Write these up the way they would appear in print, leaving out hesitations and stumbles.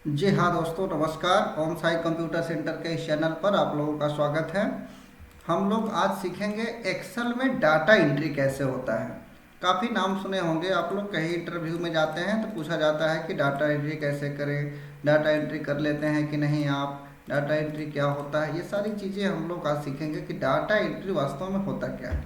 जी हाँ दोस्तों, नमस्कार। ओम साई कंप्यूटर सेंटर के इस चैनल पर आप लोगों का स्वागत है। हम लोग आज सीखेंगे एक्सेल में डाटा एंट्री कैसे होता है। काफ़ी नाम सुने होंगे आप लोग, कहीं इंटरव्यू में जाते हैं तो पूछा जाता है कि डाटा एंट्री कैसे करें, डाटा एंट्री कर लेते हैं कि नहीं आप, डाटा एंट्री क्या होता है। ये सारी चीज़ें हम लोग आज सीखेंगे कि डाटा एंट्री वास्तव में होता क्या है।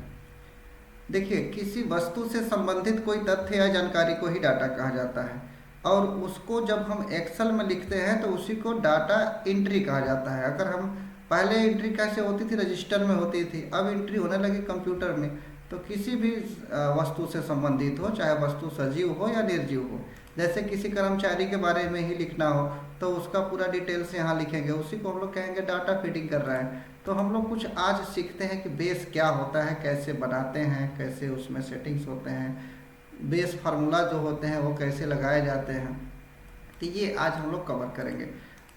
देखिए, किसी वस्तु से संबंधित कोई तथ्य या जानकारी को ही डाटा कहा जाता है और उसको जब हम एक्सेल में लिखते हैं तो उसी को डाटा एंट्री कहा जाता है। अगर हम पहले एंट्री कैसे होती थी, रजिस्टर में होती थी, अब एंट्री होने लगी कंप्यूटर में। तो किसी भी वस्तु से संबंधित हो, चाहे वस्तु सजीव हो या निर्जीव हो, जैसे किसी कर्मचारी के बारे में ही लिखना हो तो उसका पूरा डिटेल्स यहाँ लिखेंगे, उसी को हम लोग कहेंगे डाटा फीडिंग कर रहा है। तो हम लोग कुछ आज सीखते हैं कि बेस क्या होता है, कैसे बनाते हैं, कैसे उसमें सेटिंग्स होते हैं, बेस फार्मूला जो होते हैं वो कैसे लगाए जाते हैं। तो ये आज हम लोग कवर करेंगे।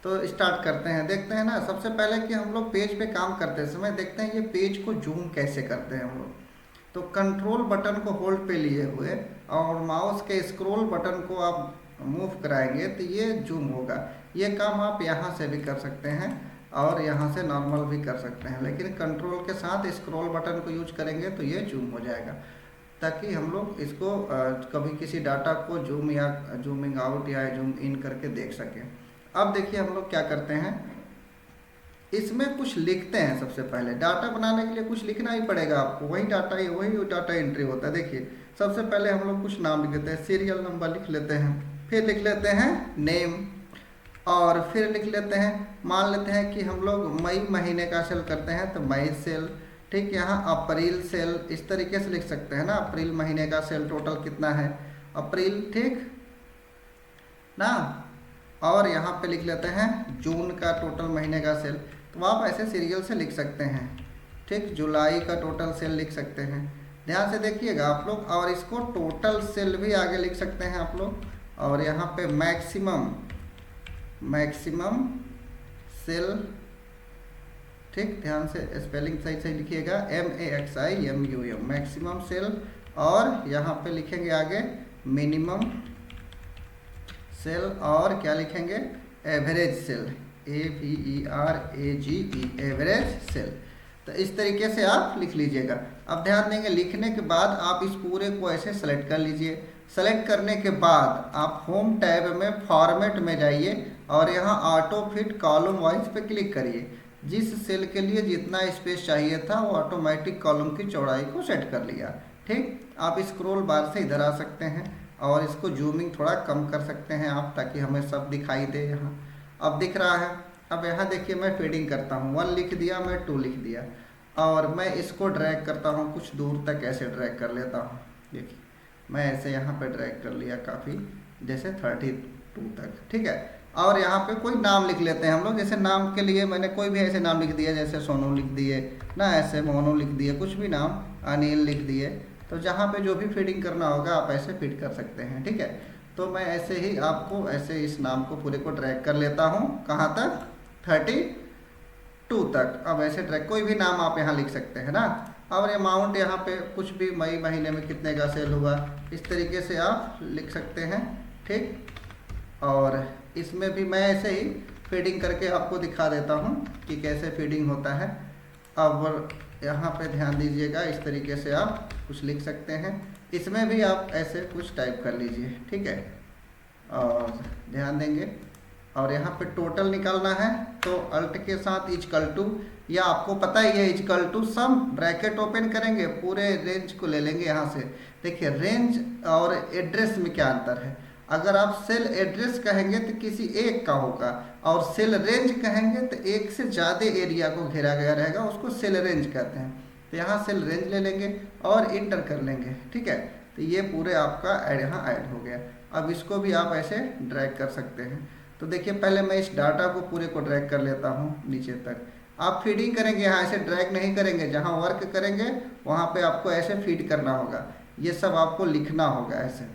तो स्टार्ट करते हैं, देखते हैं ना। सबसे पहले कि हम लोग पेज पे काम करते समय देखते हैं ये पेज को जूम कैसे करते हैं हम लोग। तो कंट्रोल बटन को होल्ड पे लिए हुए और माउस के स्क्रॉल बटन को आप मूव कराएंगे तो ये जूम होगा। ये काम आप यहाँ से भी कर सकते हैं और यहाँ से नॉर्मल भी कर सकते हैं, लेकिन कंट्रोल के साथ स्क्रॉल बटन को यूज करेंगे तो ये जूम हो जाएगा, ताकि हम लोग इसको कभी किसी डाटा को जूम या जूमिंग आउट या जूम इन करके देख सकें। अब देखिए हम लोग क्या करते हैं, इसमें कुछ लिखते हैं। सबसे पहले डाटा बनाने के लिए कुछ लिखना ही पड़ेगा आपको, वही डाटा एंट्री होता है। देखिए सबसे पहले हम लोग कुछ नाम लिख लेते हैं, सीरियल नंबर लिख लेते हैं, फिर लिख लेते हैं नेम, और फिर लिख लेते हैं, मान लेते हैं कि हम लोग मई महीने का सेल करते हैं तो मई सेल। ठीक, यहाँ अप्रैल सेल इस तरीके से लिख सकते हैं ना, अप्रैल महीने का सेल टोटल कितना है, अप्रैल, ठीक ना। और यहाँ पे लिख लेते हैं जून का टोटल महीने का सेल, तो आप ऐसे सीरियल से लिख सकते हैं। ठीक, जुलाई का टोटल सेल लिख सकते हैं, ध्यान से देखिएगा आप लोग। और इसको टोटल सेल भी आगे लिख सकते हैं आप लोग। और यहाँ पे मैक्सिमम सेल, ठीक, ध्यान से स्पेलिंग सही सही लिखिएगा, MAXIMUM, मैक्सिमम सेल। और यहाँ पे लिखेंगे आगे मिनिमम सेल, और क्या लिखेंगे, average cell, AVERAGE, average cell. तो इस तरीके से आप लिख लीजिएगा। अब ध्यान देंगे, लिखने के बाद आप इस पूरे को ऐसे सेलेक्ट कर लीजिए। सेलेक्ट करने के बाद आप होम टैब में फॉर्मेट में जाइए और यहाँ ऑटो फिट कॉलम वाइज पे क्लिक करिए। जिस सेल के लिए जितना स्पेस चाहिए था वो ऑटोमेटिक कॉलम की चौड़ाई को सेट कर लिया। ठीक, आप स्क्रॉल बार से इधर आ सकते हैं और इसको जूमिंग थोड़ा कम कर सकते हैं आप, ताकि हमें सब दिखाई दे। यहाँ अब दिख रहा है। अब यहाँ देखिए मैं फीडिंग करता हूँ, 1 लिख दिया, मैं 2 लिख दिया, और मैं इसको ड्रैग करता हूँ कुछ दूर तक, ऐसे ड्रैग कर लेता हूँ। देखिए मैं ऐसे यहाँ पे ड्रैग कर लिया काफ़ी, जैसे 32 तक, ठीक है। और यहाँ पे कोई नाम लिख लेते हैं हम लोग। जैसे नाम के लिए मैंने कोई भी ऐसे नाम लिख दिया, जैसे सोनू लिख दिए ना, ऐसे मोनू लिख दिए, कुछ भी नाम, अनिल लिख दिए। तो जहाँ पे जो भी फीडिंग करना होगा आप ऐसे फीड कर सकते हैं, ठीक है। तो मैं ऐसे ही आपको ऐसे इस नाम को पूरे को ड्रैग कर लेता हूँ, कहाँ तक, 32 तक। अब ऐसे ड्रैग, कोई भी नाम आप यहाँ लिख सकते हैं ना। और अमाउंट यहाँ पे कुछ भी, मई महीने में कितने का सेल हुआ, इस तरीके से आप लिख सकते हैं, ठीक। और इसमें भी मैं ऐसे ही फीडिंग करके आपको दिखा देता हूँ कि कैसे फीडिंग होता है। अब यहाँ पे ध्यान दीजिएगा, इस तरीके से आप कुछ लिख सकते हैं। इसमें भी आप ऐसे कुछ टाइप कर लीजिए, ठीक है। और ध्यान देंगे, और यहाँ पे टोटल निकालना है तो अल्ट के साथ इक्वल टू, या आपको पता ही है equal to sum, bracket open करेंगे, पूरे रेंज को ले लेंगे यहाँ से। देखिए रेंज और एड्रेस में क्या अंतर है। अगर आप सेल एड्रेस कहेंगे तो किसी एक का होगा, और सेल रेंज कहेंगे तो एक से ज़्यादा एरिया को घेरा गया रहेगा, उसको सेल रेंज कहते हैं। तो यहाँ सेल रेंज ले लेंगे और इंटर कर लेंगे, ठीक है। तो ये पूरे आपका यहाँ ऐड हो गया। अब इसको भी आप ऐसे ड्रैग कर सकते हैं। तो देखिए पहले मैं इस डाटा को पूरे को ड्रैग कर लेता हूँ नीचे तक। आप फीडिंग करेंगे, यहाँ ऐसे ड्रैग नहीं करेंगे, जहाँ वर्क करेंगे वहाँ पे आपको ऐसे फीड करना होगा। ये सब आपको लिखना होगा, ऐसे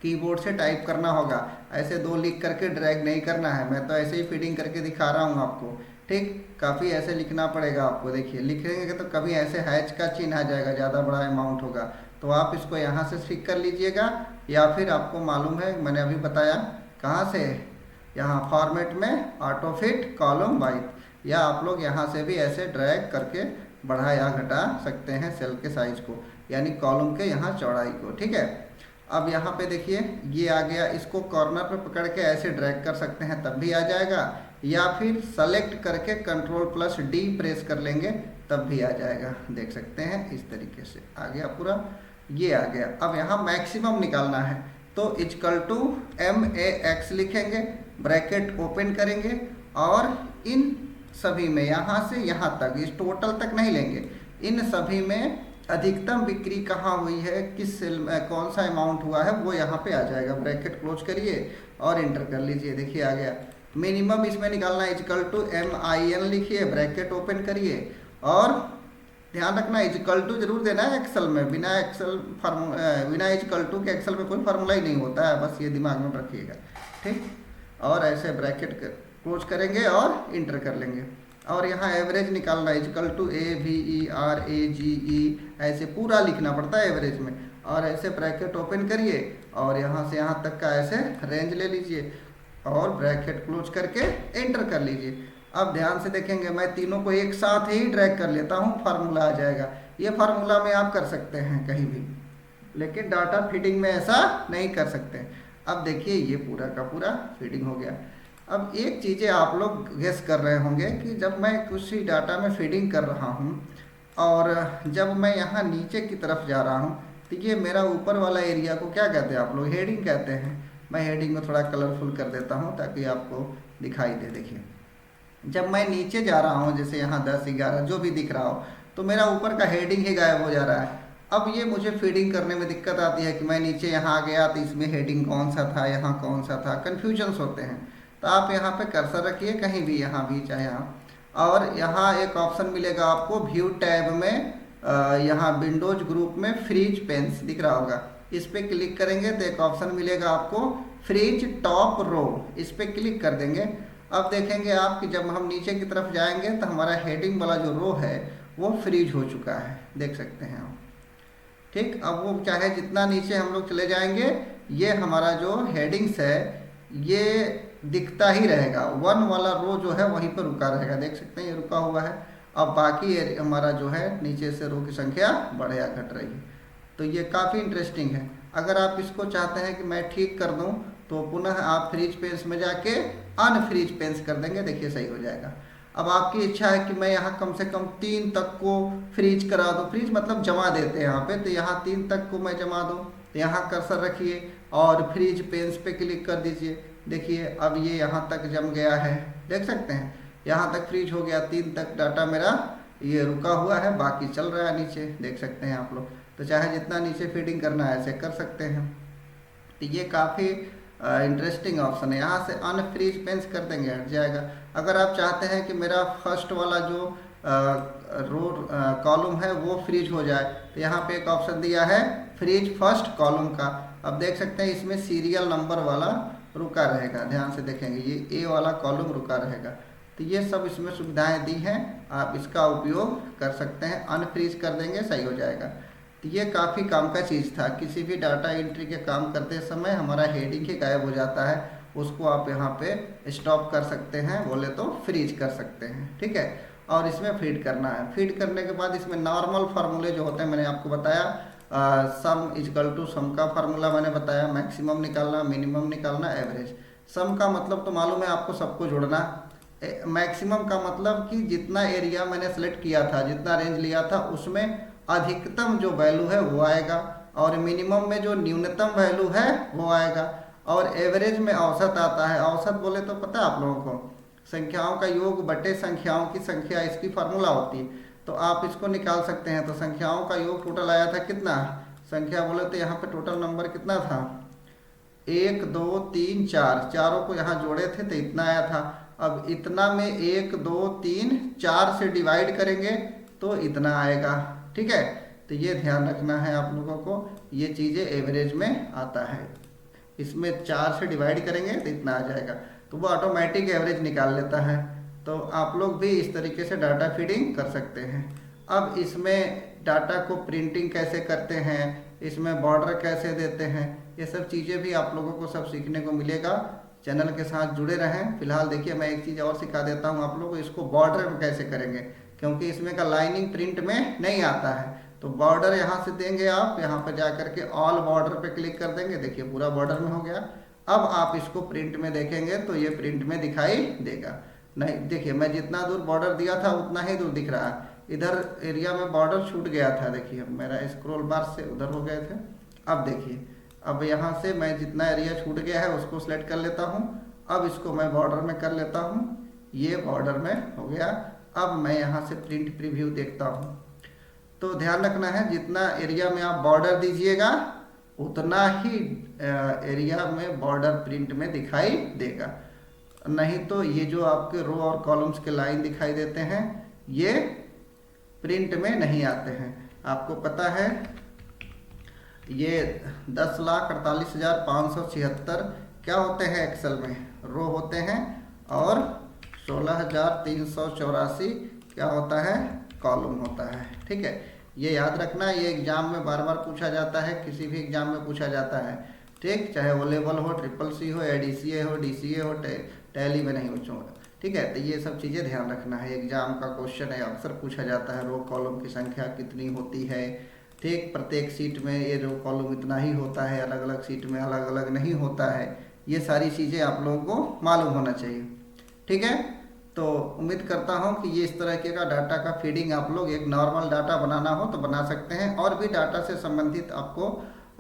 कीबोर्ड से टाइप करना होगा, ऐसे 2 लिख करके ड्रैग नहीं करना है। मैं तो ऐसे ही फीडिंग करके दिखा रहा हूँ आपको, ठीक। काफ़ी ऐसे लिखना पड़ेगा आपको। देखिए लिखेंगे तो कभी ऐसे हैच का चिन्ह आ जाएगा, ज़्यादा बड़ा अमाउंट होगा, तो आप इसको यहाँ से ठीक कर लीजिएगा। या फिर आपको मालूम है, मैंने अभी बताया कहाँ से, यहाँ फॉर्मेट में ऑटो फिट कॉलम वाइड, या आप लोग यहाँ से भी ऐसे ड्रैग करके बढ़ा या घटा सकते हैं सेल के साइज को, यानी कॉलम के यहाँ चौड़ाई को। ठीक है, अब यहाँ पे देखिए ये आ गया, इसको कॉर्नर पे पकड़ के ऐसे ड्रैग कर सकते हैं तब भी आ जाएगा, या फिर सेलेक्ट करके Ctrl+D प्रेस कर लेंगे तब भी आ जाएगा। देख सकते हैं इस तरीके से आ गया पूरा, ये आ गया। अब यहाँ मैक्सिमम निकालना है तो =MAX लिखेंगे, ब्रैकेट ओपन करेंगे और इन सभी में यहाँ से यहाँ तक, इस टोटल तक नहीं लेंगे, इन सभी में अधिकतम बिक्री कहाँ हुई है, किस सेल में कौन सा अमाउंट हुआ है, वो यहाँ पे आ जाएगा। ब्रैकेट क्लोज करिए और इंटर कर लीजिए, देखिए आ गया। मिनिमम इसमें निकालना है =MIN लिखिए, ब्रैकेट ओपन करिए और ध्यान रखना = जरूर देना है एक्सेल में, बिना = के एक्सेल में कोई फार्मूला ही नहीं होता है, बस ये दिमाग में रखिएगा। ठीक, और ऐसे ब्रैकेट क्लोज करेंगे और इंटर कर लेंगे और यहाँ एवरेज निकालना है =AVERAGE, ऐसे पूरा लिखना पड़ता है एवरेज में, और ऐसे ब्रैकेट ओपन करिए और यहाँ से यहाँ तक का ऐसे रेंज ले लीजिए और ब्रैकेट क्लोज करके एंटर कर लीजिए। अब ध्यान से देखेंगे, मैं तीनों को एक साथ ही ड्रैग कर लेता हूँ, फार्मूला आ जाएगा। ये फार्मूला में आप कर सकते हैं कहीं भी, लेकिन डाटा फीडिंग में ऐसा नहीं कर सकते। अब देखिए ये पूरा का पूरा फीडिंग हो गया। अब एक चीज़ें आप लोग गेस कर रहे होंगे कि जब मैं किसी डाटा में फीडिंग कर रहा हूँ और जब मैं यहाँ नीचे की तरफ जा रहा हूँ तो ये मेरा ऊपर वाला एरिया को क्या कहते हैं आप लोग? हेडिंग कहते हैं। मैं हेडिंग को थोड़ा कलरफुल कर देता हूँ ताकि आपको दिखाई दे। देखिए जब मैं नीचे जा रहा हूँ, जैसे यहाँ 10, 11 जो भी दिख रहा हो, तो मेरा ऊपर का हेडिंग ही गायब हो जा रहा है। अब ये मुझे फीडिंग करने में दिक्कत आती है कि मैं नीचे यहाँ आ गया तो इसमें हेडिंग कौन सा था, यहाँ कौन सा था, कन्फ्यूजन्स होते हैं। तो आप यहाँ पे कर्सर रखिए कहीं भी, यहाँ भी चाहे यहाँ, और यहाँ एक ऑप्शन मिलेगा आपको व्यू टैब में, यहाँ विंडोज ग्रुप में फ्रीज पेन्स दिख रहा होगा, इस पर क्लिक करेंगे तो एक ऑप्शन मिलेगा आपको फ्रीज टॉप रो, इस पर क्लिक कर देंगे। अब देखेंगे आप कि जब हम नीचे की तरफ जाएंगे तो हमारा हेडिंग वाला जो रो है वो फ्रीज हो चुका है, देख सकते हैं आप। ठीक, अब वो चाहे जितना नीचे हम लोग चले जाएंगे, ये हमारा जो हेडिंग्स है ये दिखता ही रहेगा, 1 वाला रो जो है वहीं पर रुका रहेगा, देख सकते हैं ये रुका हुआ है। अब बाकी हमारा जो है नीचे से रो की संख्या बढ़ या घट रही है। तो ये काफ़ी इंटरेस्टिंग है। अगर आप इसको चाहते हैं कि मैं ठीक कर दूं तो पुनः आप फ्रीज पेन्स में जाके अनफ्रीज पेन्स कर देंगे, देखिए सही हो जाएगा। अब आपकी इच्छा है कि मैं यहाँ कम से कम 3 तक को फ्रीज करा दूँ, फ्रीज मतलब जमा देते हैं यहाँ पे, तो यहाँ 3 तक को मैं जमा दूँ, तो यहाँ कर्सर रखिए और फ्रीज पेन्स पे क्लिक कर दीजिए। देखिए अब ये यहाँ तक जम गया है, देख सकते हैं यहाँ तक फ्रीज हो गया, 3 तक डाटा मेरा ये रुका हुआ है, बाकी चल रहा है नीचे, देख सकते हैं आप लोग। तो चाहे जितना नीचे फीडिंग करना है ऐसे कर सकते हैं। तो ये काफ़ी इंटरेस्टिंग ऑप्शन है। यहाँ से अनफ्रीज पेन्स कर देंगे, हट जाएगा। अगर आप चाहते हैं कि मेरा फर्स्ट वाला जो रो कॉलम है वो फ्रीज हो जाए, तो यहाँ पे एक ऑप्शन दिया है फ्रीज फर्स्ट कॉलम का। अब देख सकते हैं इसमें सीरियल नंबर वाला रुका रहेगा, ध्यान से देखेंगे ये ए वाला कॉलम रुका रहेगा। तो ये सब इसमें सुविधाएं दी हैं, आप इसका उपयोग कर सकते हैं। अनफ्रीज कर देंगे, सही हो जाएगा। तो ये काफ़ी काम का चीज़ था। किसी भी डाटा एंट्री के काम करते समय हमारा हेडिंग ही गायब हो जाता है, उसको आप यहाँ पे स्टॉप कर सकते हैं, बोले तो फ्रीज कर सकते हैं। ठीक है, और इसमें फीड करना है। फीड करने के बाद इसमें नॉर्मल फार्मूले जो होते हैं मैंने आपको बताया, सम इक्वल टू सम का फार्मूला मैंने बताया, मैक्सिमम निकालना, मिनिमम निकालना, एवरेज। सम का मतलब तो मालूम है आपको, सबको जोड़ना। मैक्सिमम का मतलब कि जितना एरिया मैंने सेलेक्ट किया था, जितना रेंज लिया था, उसमें अधिकतम जो वैल्यू है वो आएगा, और मिनिमम में जो न्यूनतम वैल्यू है वो आएगा, और एवरेज में औसत आता है। औसत बोले तो पता है आप लोगों को, संख्याओं का योग बटे संख्याओं की संख्या, इसकी फार्मूला होती है। तो आप इसको निकाल सकते हैं। तो संख्याओं का योग टोटल आया था कितना, संख्या बोले तो यहाँ पे टोटल नंबर कितना था, 1 2 3 4, चारों को यहाँ जोड़े थे तो इतना आया था। अब इतना में 1 2 3 4 से डिवाइड करेंगे तो इतना आएगा। ठीक है, तो ये ध्यान रखना है आप लोगों को, ये चीज़ें एवरेज में आता है। इसमें 4 से डिवाइड करेंगे तो इतना आ जाएगा, तो वो ऑटोमेटिक एवरेज निकाल लेता है। तो आप लोग भी इस तरीके से डाटा फीडिंग कर सकते हैं। अब इसमें डाटा को प्रिंटिंग कैसे करते हैं, इसमें बॉर्डर कैसे देते हैं, ये सब चीज़ें भी आप लोगों को सब सीखने को मिलेगा। चैनल के साथ जुड़े रहें। फिलहाल देखिए मैं एक चीज़ और सिखा देता हूँ आप लोगों को, इसको बॉर्डर में कैसे करेंगे, क्योंकि इसमें का लाइनिंग प्रिंट में नहीं आता है। तो बॉर्डर यहाँ से देंगे आप, यहाँ पर जा करके ऑल बॉर्डर पे क्लिक कर देंगे। देखिए पूरा बॉर्डर में हो गया। अब आप इसको प्रिंट में देखेंगे तो ये प्रिंट में दिखाई देगा। नहीं देखिए मैं जितना दूर बॉर्डर दिया था उतना ही दूर दिख रहा है। इधर एरिया में बॉर्डर छूट गया था, देखिए मेरा स्क्रॉल बार से उधर हो गए थे। अब देखिए अब यहाँ से मैं जितना एरिया छूट गया है उसको सिलेक्ट कर लेता हूँ। अब इसको मैं बॉर्डर में कर लेता हूँ, ये बॉर्डर में हो गया। अब मैं यहाँ से प्रिंट प्रीव्यू देखता हूँ। तो ध्यान रखना है जितना एरिया में आप बॉर्डर दीजिएगा उतना ही एरिया में बॉर्डर प्रिंट में दिखाई देगा। नहीं तो ये जो आपके रो और कॉलम्स के लाइन दिखाई देते हैं ये प्रिंट में नहीं आते हैं। आपको पता है ये 10,48,576 क्या होते हैं एक्सेल में, रो होते हैं, और 16,384 क्या होता है, कॉलम होता है। ठीक है, ये याद रखना, ये एग्जाम में बार बार पूछा जाता है, किसी भी एग्जाम में पूछा जाता है। ठीक, चाहे ओ लेवल हो, ट्रिपल सी हो, एडीसीए हो, डीसीए हो, टैली में नहीं बच्चों। ठीक है, तो ये सब चीज़ें ध्यान रखना है, एग्जाम का क्वेश्चन है, अक्सर पूछा जाता है रो कॉलम की संख्या कितनी होती है। ठीक, प्रत्येक सीट में ये रो कॉलम इतना ही होता है, अलग अलग सीट में अलग अलग नहीं होता है। ये सारी चीज़ें आप लोगों को मालूम होना चाहिए। ठीक है, तो उम्मीद करता हूँ कि ये इस तरह के का डाटा का फीडिंग आप लोग एक नॉर्मल डाटा बनाना हो तो बना सकते हैं। और भी डाटा से संबंधित आपको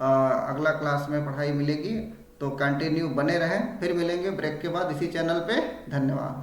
अगला क्लास में पढ़ाई मिलेगी, तो कंटिन्यू बने रहें। फिर मिलेंगे ब्रेक के बाद इसी चैनल पे। धन्यवाद।